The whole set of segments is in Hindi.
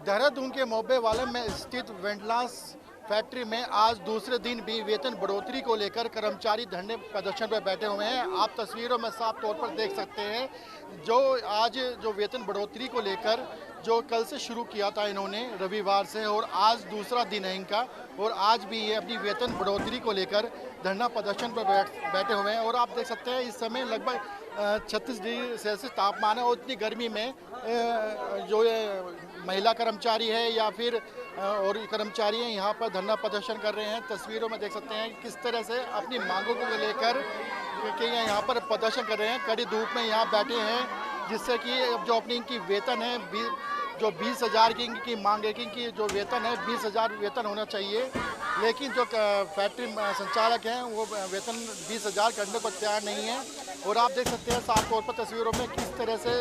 देहरादून के मोबे वाले में स्थित वेंडलास फैक्ट्री में आज दूसरे दिन भी वेतन बढ़ोतरी को लेकर कर्मचारी धरने प्रदर्शन पर बैठे हुए हैं। आप तस्वीरों में साफ तौर पर देख सकते हैं जो आज जो वेतन बढ़ोतरी को लेकर जो कल से शुरू किया था इन्होंने रविवार से, और आज दूसरा दिन है इनका, और आज भी ये अपनी वेतन बढ़ोतरी को लेकर धरना प्रदर्शन पर बैठे हुए हैं। और आप देख सकते हैं इस समय लगभग 36 डिग्री सेल्सियस तापमान है, और इतनी गर्मी में जो महिला कर्मचारी है या फिर और कर्मचारी हैं यहाँ पर धरना प्रदर्शन कर रहे हैं। तस्वीरों में देख सकते हैं किस तरह से अपनी मांगों को लेकर के यहाँ पर प्रदर्शन कर रहे हैं। कड़ी धूप में यहाँ बैठे हैं, जिससे कि जो अपनी इनकी वेतन है जो 20,000 की इनकी मांग है कि इनकी जो वेतन है 20,000 वेतन होना चाहिए, लेकिन जो फैक्ट्री संचालक हैं वो वेतन 20,000 करने को तैयार नहीं है। और आप देख सकते हैं साफ तौर पर तस्वीरों में किस तरह से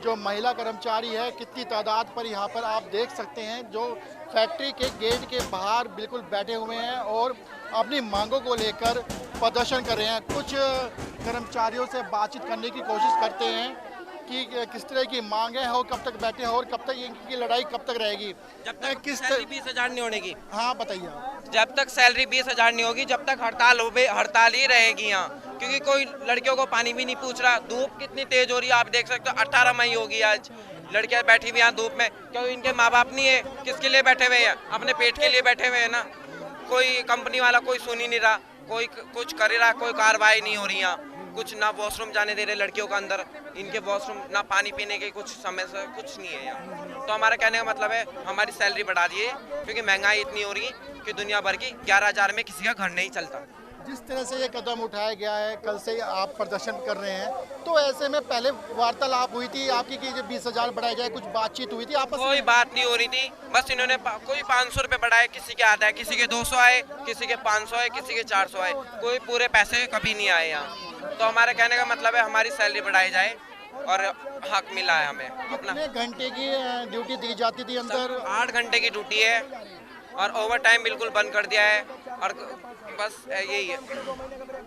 जो महिला कर्मचारी है कितनी तादाद पर यहाँ पर आप देख सकते हैं जो फैक्ट्री के गेट के बाहर बिल्कुल बैठे हुए हैं और अपनी मांगों को लेकर प्रदर्शन कर रहे हैं। कुछ कर्मचारियों से बातचीत करने की कोशिश करते हैं कि किस तरह की मांग है और कब तक बैठे हैं और कब तक इनकी लड़ाई कब तक रहेगी। जब तक किस सैलरी 20,000 नहीं होने की। हाँ बताइए। जब तक सैलरी 20,000 नहीं होगी जब तक हड़ताल ही रहेगी यहाँ, क्योंकि कोई लड़कियों को पानी भी नहीं पूछ रहा। धूप कितनी तेज हो रही है आप देख सकते हो। 18 मई होगी आज, लड़कियां बैठी हुई यहाँ धूप में, क्योंकि इनके माँ बाप नहीं है। किसके लिए बैठे हुए हैं? अपने पेट के लिए बैठे हुए हैं ना। कोई कंपनी वाला कोई सुन ही नहीं रहा, कोई कुछ कर रहा, कोई कार्रवाई नहीं हो रही यहाँ। कुछ ना वॉशरूम जाने दे रहे लड़कियों का अंदर, इनके वॉशरूम ना पानी पीने के कुछ समय से कुछ नहीं है यहाँ। तो हमारा कहने का मतलब है हमारी सैलरी बढ़ा दिए, क्योंकि महंगाई इतनी हो रही है कि दुनिया भर की 11,000 में किसी का घर नहीं चलता। जिस तरह से ये कदम उठाया गया है, कल से आप प्रदर्शन कर रहे हैं, तो ऐसे में पहले वार्तालाप हुई थी आपकी कि 20,000 बढ़ाया जाए, कुछ बातचीत हुई थी आपस में? कोई बात नहीं हो रही थी, बस इन्होंने कोई 500 रुपये बढ़ाए, किसी के आधा है, किसी के 200 आए, किसी के 500 आए, किसी के 400 आए, कोई पूरे पैसे कभी नहीं आए यहाँ। तो हमारे कहने का मतलब है हमारी सैलरी बढ़ाई जाए और हक मिला है हमें अपना। कितने घंटे की ड्यूटी दी जाती थी अंदर? 8 घंटे की ड्यूटी है और ओवर टाइम बिल्कुल बंद कर दिया है, और बस यही है।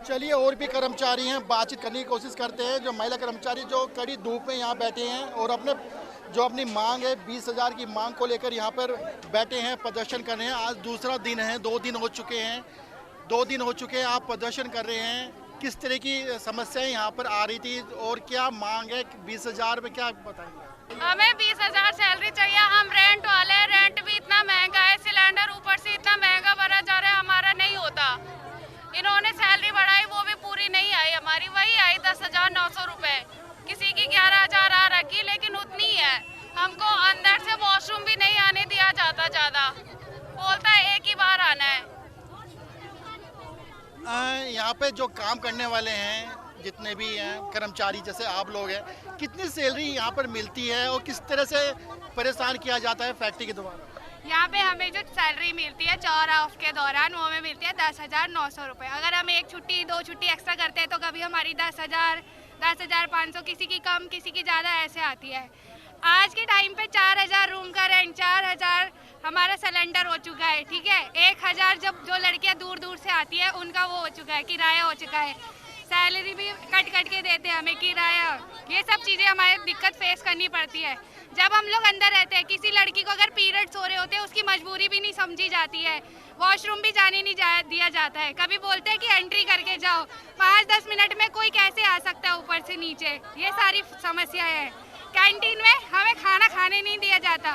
चलिए, और भी कर्मचारी हैं, बातचीत करने की कोशिश करते हैं। जो महिला कर्मचारी जो कड़ी धूप में यहाँ बैठे हैं और अपनी मांग है 20,000 की मांग को लेकर यहाँ पर बैठे हैं, प्रदर्शन कर रहे हैं। आज दूसरा दिन है, 2 दिन हो चुके हैं आप प्रदर्शन कर रहे हैं। किस तरह की समस्याएं यहाँ पर आ रही थी और क्या मांग है 20,000 में, क्या बताएंगे? हमें 20,000 सैलरी चाहिए। हम रेंट वाले हैं, रेंट भी इतना महंगा है, सिलेंडर ऊपर से इतना महंगा भरा जा रहा है, हमारा नहीं होता। इन्होंने सैलरी बढ़ाई, वो भी पूरी नहीं आई हमारी, वही आई 10,900 रुपए। किसी की 11,000 आ रखी, लेकिन उतनी है। हमको अंदर से वॉशरूम भी नहीं आने दिया जाता, ज्यादा बोलता है एक ही बार आना है। यहाँ पे जो काम करने वाले हैं जितने भी हैं कर्मचारी जैसे आप लोग हैं, कितनी सैलरी यहाँ पर मिलती है और किस तरह से परेशान किया जाता है फैक्ट्री के द्वारा? यहाँ पे हमें जो सैलरी मिलती है 4 ऑफ के दौरान, वो हमें मिलती है 10,900 रुपये। अगर हम 1 छुट्टी 2 छुट्टी एक्स्ट्रा करते हैं तो कभी हमारी 10,000, 10,500, किसी की कम किसी की ज़्यादा ऐसे आती है। आज के टाइम पे 4,000 रूम का रेंट, 4,000 हमारा सिलेंडर हो चुका है, ठीक है। 1,000 जब जो लड़कियां दूर दूर से आती है उनका वो हो चुका है, किराया हो चुका है। सैलरी भी कट के देते हैं हमें, किराया, ये सब चीज़ें हमारे दिक्कत फेस करनी पड़ती है। जब हम लोग अंदर रहते हैं, किसी लड़की को अगर पीरियड्स हो रहे होते हैं उसकी मजबूरी भी नहीं समझी जाती है, वॉशरूम भी जाने नहीं दिया जाता है। कभी बोलते हैं कि एंट्री करके जाओ, 5-10 मिनट में कोई कैसे आ सकता है ऊपर से नीचे, ये सारी समस्याएं हैं। कैंटीन में हमें खाना खाने नहीं दिया जाता,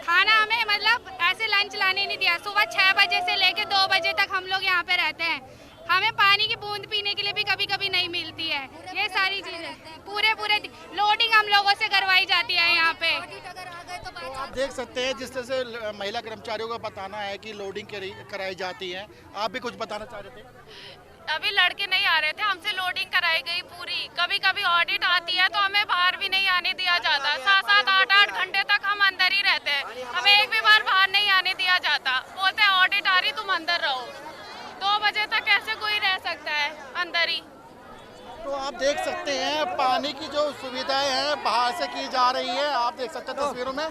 खाना हमें मतलब ऐसे लंच लाने नहीं दिया। सुबह 6 बजे से लेके 2 बजे तक हम लोग यहाँ पे रहते हैं, हमें पानी की बूंद पीने के लिए भी कभी कभी नहीं मिलती है। ये सारी चीजें पूरे लोडिंग हम लोगों से करवाई जाती है यहाँ पे। तो आप देख सकते हैं जिस तरह से महिला कर्मचारियों का बताना है कि लोडिंग कराई जाती है। आप भी कुछ बताना चाह रहे थे? अभी लड़के नहीं आ रहे थे, हमसे लोडिंग कराई गई पूरी। कभी कभी ऑडिट आती है तो हमें बाहर भी नहीं आने दिया जाता। 7-7, 8-8 घंटे तक हम अंदर ही रहते हैं, हमें एक भी बार बाहर नहीं आने दिया जाता। बोलते हैं ऑडिट आ रही तुम अंदर रहो। 2 बजे तक कैसे कोई रह सकता है अंदर ही? तो आप देख सकते हैं पानी की जो सुविधाएं हैं बाहर से की जा रही है। आप देख सकते हैं तस्वीरों में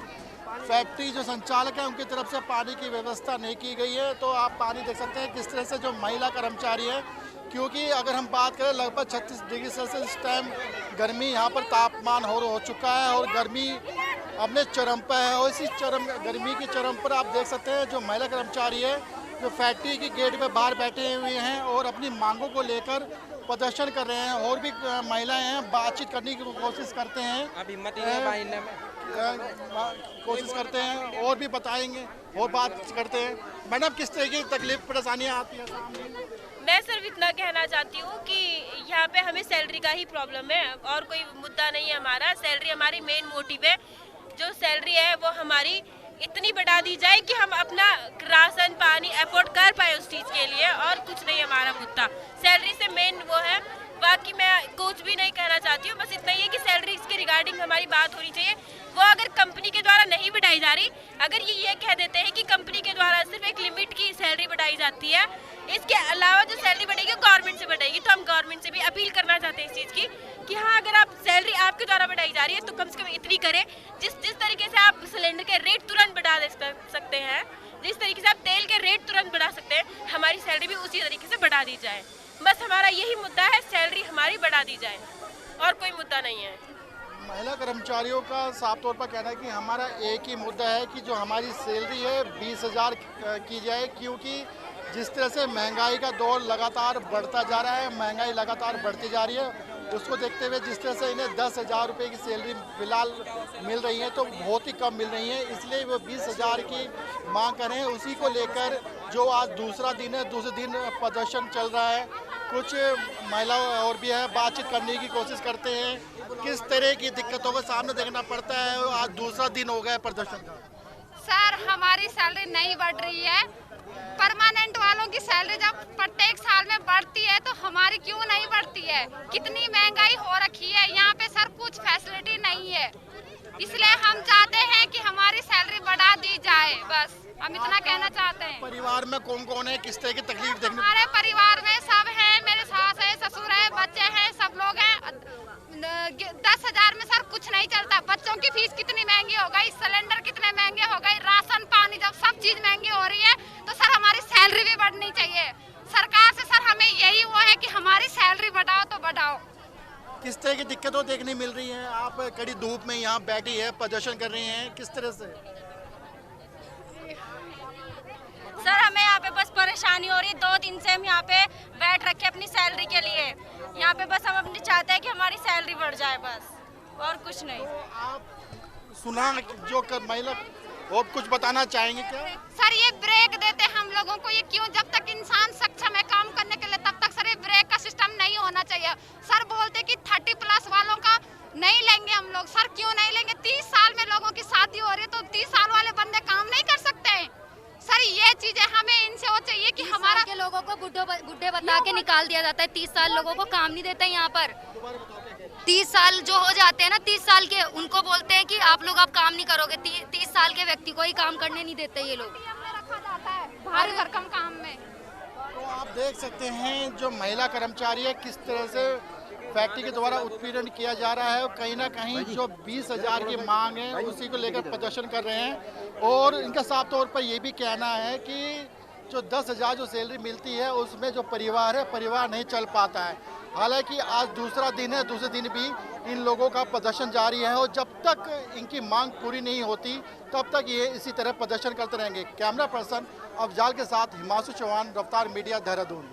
फैक्ट्री जो संचालक है उनकी तरफ से पानी की व्यवस्था नहीं की गई है। तो आप पानी देख सकते हैं किस तरह से जो महिला कर्मचारी है, क्योंकि अगर हम बात करें लगभग 36 डिग्री सेल्सियस इस टाइम गर्मी यहाँ पर तापमान हो चुका है और गर्मी अपने चरम पर है और इसी चरम गर्मी की चरम पर आप देख सकते हैं जो महिला कर्मचारी है जो फैक्ट्री की गेट पे बाहर बैठे हुए हैं और अपनी मांगों को लेकर प्रदर्शन कर रहे हैं। और भी महिलाएं हैं, बातचीत करने की कोशिश करते हैं, अभी हिम्मत ही नहीं है भाई में कोशिश करते हैं और भी बताएंगे और बात करते हैं। मैडम, किस तरह की तकलीफ परेशानियाँ आती हैं सामने? मैं सिर्फ इतना कहना चाहती हूँ कि यहाँ पे हमें सैलरी का ही प्रॉब्लम है और कोई मुद्दा नहीं है हमारा। सैलरी हमारी मेन मोटिव है। जो सैलरी है वो हमारी इतनी बढ़ा दी जाए कि हम अपना राशन पानी अफोर्ड कर पाए उस चीज़ के लिए, और कुछ नहीं हमारा मुद्दा। सैलरी से मेन वो है, बाकी मैं कुछ भी नहीं कहना चाहती हूँ। बस इतना ही है कि सैलरी के रिगार्डिंग हमारी बात होनी चाहिए। वो अगर कंपनी के द्वारा नहीं बढ़ाई जा रही, अगर ये कह देते हैं कि कंपनी के द्वारा सिर्फ एक लिमिट की सैलरी बढ़ाई जाती है, इसके अलावा जो सैलरी बढ़ेगी गवर्नमेंट से बढ़ेगी, तो हम गवर्नमेंट से भी अपील करना चाहते हैं इस चीज़ की कि हाँ, अगर आप सैलरी आपके द्वारा बढ़ाई जा रही है तो कम से कम इतनी करें। जिस तरीके से आप सिलेंडर के रेट तुरंत बढ़ा सकते हैं, जिस तरीके से आप तेल के रेट तुरंत बढ़ा सकते हैं, हमारी सैलरी भी उसी तरीके से बढ़ा दी जाए। बस हमारा यही मुद्दा है, सैलरी हमारी बढ़ा दी जाए, और कोई मुद्दा नहीं है। महिला कर्मचारियों का साफ तौर पर कहना है कि हमारा एक ही मुद्दा है कि जो हमारी सैलरी है 20,000 की जाए, क्योंकि जिस तरह से महंगाई का दौर लगातार बढ़ता जा रहा है, महंगाई लगातार बढ़ती जा रही है, उसको देखते हुए जिस तरह से इन्हें 10,000 रुपये की सैलरी फिलहाल मिल रही है तो बहुत ही कम मिल रही है, इसलिए वो 20,000 की मांग कर रहे हैं। उसी को लेकर जो आज दूसरा दिन है, दूसरे दिन प्रदर्शन चल रहा है। कुछ महिला और भी है, बातचीत करने की कोशिश करते हैं। किस तरह की दिक्कतों का सामना देखना पड़ता है? आज दूसरा दिन हो गया प्रदर्शन का। सर, हमारी सैलरी नहीं बढ़ रही है। परमानेंट वालों की सैलरी जब प्रत्येक साल में बढ़ती है तो हमारी क्यों नहीं बढ़ती है? कितनी महंगाई हो रखी है यहाँ पे सर, कुछ फैसिलिटी नहीं है। इसलिए हम चाहते हैं कि हमारी सैलरी बढ़ा दी जाए। बस हम इतना कहना चाहते हैं। परिवार में कौन कौन है, किस तरह की तकलीफ देखने? हमारे परिवार में सब है, मेरे सास है, ससुर है, बच्चे हैं, सब लोग हैं। 10,000 में सर कुछ नहीं चलता। बच्चों की फीस कितनी महंगी हो गई, सिलेंडर कितने महंगे हो गए, राशन पानी, जब सब चीज महंगी हो रही है तो सर हमारी सैलरी भी बढ़नी चाहिए। सरकार से सर हमें यही वो है कि हमारी सैलरी बढ़ाओ तो बढ़ाओ। किस तरह की दिक्कतों देखने मिल रही हैं? आप कड़ी धूप में यहाँ बैठी है, प्रदर्शन कर रही हैं, किस तरह से? सर, हमें यहाँ पे बस परेशानी हो रही है। 2 दिन से हम यहाँ पे बैठ रखे अपनी सैलरी के लिए। यहाँ पे बस हम अपनी चाहते हैं कि हमारी सैलरी बढ़ जाए, बस और कुछ नहीं। आप सुना जो महिला और कुछ बताना चाहेंगे क्या? सर, ये ब्रेक देते हम लोगों को, ये क्यों? जब तक इंसान सक्षम है काम करने के लिए तब तक सर ये ब्रेक का सिस्टम नहीं होना चाहिए। सर बोलते कि 30+ वालों का नहीं लेंगे हम लोग। सर क्यों नहीं लेंगे? 30 साल में लोगों की शादी हो रही है तो 30 साल वाले बंदे काम नहीं कर सकते हैं? सर ये चीजें हमें इनसे वो चाहिए कि हमारा के लोगों को बुढ़े बता के निकाल दिया जाता है। 30 साल लोगों को काम नहीं देते यहाँ पर। 30 साल जो हो जाते हैं ना, 30 साल के, उनको बोलते हैं कि आप लोग अब काम नहीं करोगे। 30 साल के व्यक्ति को ही काम करने नहीं देते ये लोग। रखा जाता है भारी भरकम काम में। तो आप देख सकते हैं जो महिला कर्मचारी है किस तरह से फैक्ट्री के द्वारा उत्पीड़न किया जा रहा है। कहीं ना कहीं जो 20,000 की मांग है उसी को लेकर प्रदर्शन कर रहे हैं। और इनका साफ तौर पर ये भी कहना है कि जो 10,000 जो सैलरी मिलती है उसमें जो परिवार है, परिवार नहीं चल पाता है। हालांकि आज दूसरा दिन है, दूसरे दिन भी इन लोगों का प्रदर्शन जारी है और जब तक इनकी मांग पूरी नहीं होती तब तक ये इसी तरह प्रदर्शन करते रहेंगे। कैमरा पर्सन अफजाल के साथ हिमांशु चौहान, रफ्तार मीडिया, देहरादून।